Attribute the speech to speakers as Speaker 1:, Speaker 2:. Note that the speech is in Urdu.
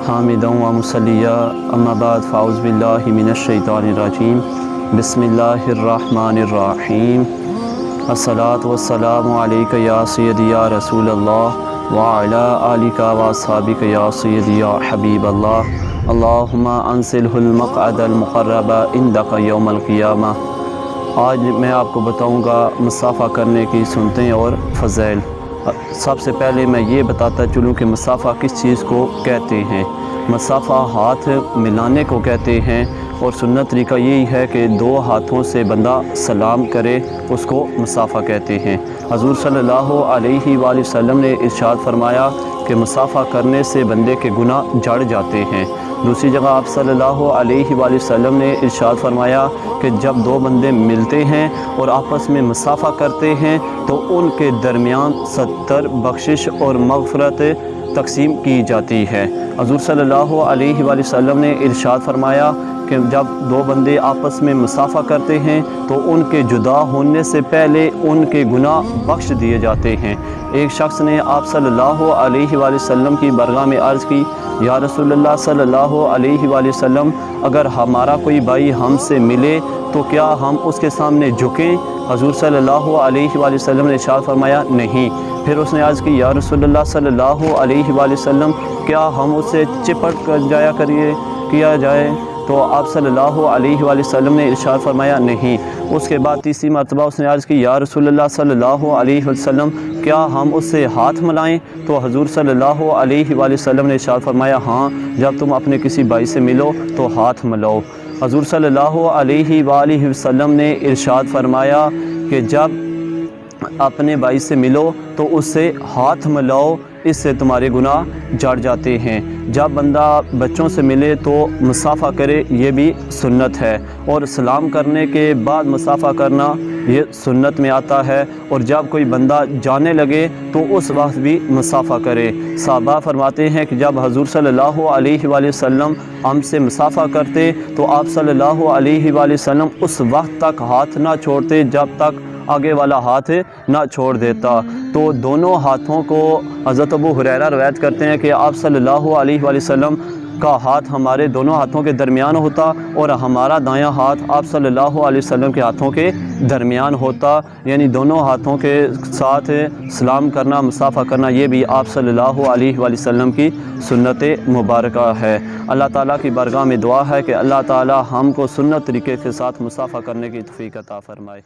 Speaker 1: حامدًا و مصلیٰ اما بعد فاعوذ باللہ من الشیطان الرجیم بسم اللہ الرحمن الرحیم الصلاۃ والسلام علیک یا سیدی یا رسول اللہ وعلی آلک و اصحابک یا سیدی یا حبیب اللہ اللہم انزلہ المقعد المقرب عندک یوم القیامہ۔ آج میں آپ کو بتاؤں گا مصافحہ کرنے کی سنتیں اور فضائل۔ سب سے پہلے میں یہ بتاتا چلوں کہ مصافحہ کس چیز کو کہتے ہیں۔ مصافحہ ہاتھ ملانے کو کہتے ہیں، اور سنت طریقہ یہی ہے کہ دو ہاتھوں سے بندہ سلام کرے، اس کو مصافحہ کہتے ہیں۔ حضور صلی اللہ علیہ وآلہ وسلم نے ارشاد فرمایا کہ مصافحہ کرنے سے بندے کے گناہ جھڑ جاتے ہیں۔ دوسری جگہ آپ صلی اللہ علیہ وآلہ وسلم نے ارشاد فرمایا کہ جب دو بندے ملتے ہیں اور آپس میں مصافحہ کرتے ہیں تو ان کے درمیان 70 بخشش اور مغفرت تقسیم کی جاتی ہے۔ حضور صلی اللہ علیہ وآلہ وسلم نے ارشاد فرمایا کہ جب دو بندے آپس میں مصافحہ کرتے ہیں تو ان کے جدا ہونے سے پہلے ان کے گناہ بخش دیے جاتے ہیں۔ ایک شخص نے آپ صلی اللہ علیہ وآلہ وسلم کی بارگاہ میں عرض کی، یا رسول اللہ صلی اللہ علیہ وآلہ وسلم، اگر ہمارا کوئی بھائی ہم سے ملے تو کیا ہم اس کے سامنے جھکیں؟ حضور صلی اللہ علیہ وآلہ وسلم نے ارشاد فرمایا نہیں۔ پھر اس نے عرض کی، یا رسول اللہ صلی اللہ علیہ وآلہ وسلم، کیا ہم اس سے چپٹ کر کیا جائے؟ تو آپ صلی اللہ علیہ وآلہ وسلم نے ارشاد فرمایا نہیں۔ اس کے بعد تیسری مرتبہ اس نے عرض کی، یا رسول اللہ صلی اللہ علیہ وسلم، کیا ہم اس سے ہاتھ ملائیں؟ تو حضور صلی اللہ علیہ وآلہ وسلم نے ارشاد فرمایا ہاں، جب تم اپنے کسی بھائی سے ملو تو ہاتھ ملاؤ۔ حضور صلی اللہ علیہ وآلہ وسلم نے ارشاد فرمایا کہ جب اپنے بھائی سے ملو تو اس سے ہاتھ ملاؤ، اس سے تمہارے گناہ جھڑ جاتے ہیں۔ جب بندہ بچوں سے ملے تو مصافحہ کرے، یہ بھی سنت ہے، اور سلام کرنے کے بعد مصافحہ کرنا یہ سنت میں آتا ہے، اور جب کوئی بندہ جانے لگے تو اس وقت بھی مصافحہ کرے۔ صحابہ فرماتے ہیں کہ جب حضور صلی اللہ علیہ وآلہ وسلم ہم سے مصافحہ کرتے تو آپ صلی اللہ علیہ وآلہ وسلم اس وقت تک ہاتھ نہ چھوڑتے جب تک آگے والا ہاتھ نہ چھوڑ دیتا۔ تو دونوں ہاتھوں کو حضرت ابو ہریرہ روایت کرتے ہیں کہ آپ صلی اللہ علیہ وآلہ وسلم کا ہاتھ ہمارے دونوں ہاتھوں کے درمیان ہوتا، اور ہمارا دایاں ہاتھ آپ صلی اللہ علیہ وسلم کے ہاتھوں کے درمیان ہوتا، یعنی دونوں ہاتھوں کے ساتھ سلام کرنا، مصافحہ کرنا، یہ بھی آپ صلی اللہ علیہ وآلہ وسلم کی سنت مبارکہ ہے۔ اللہ تعالیٰ کی بارگاہ میں دعا ہے کہ اللہ تعالیٰ ہم کو سنت طریقے کے ساتھ مصافحہ کرنے کی توفیق عطا فرمائے۔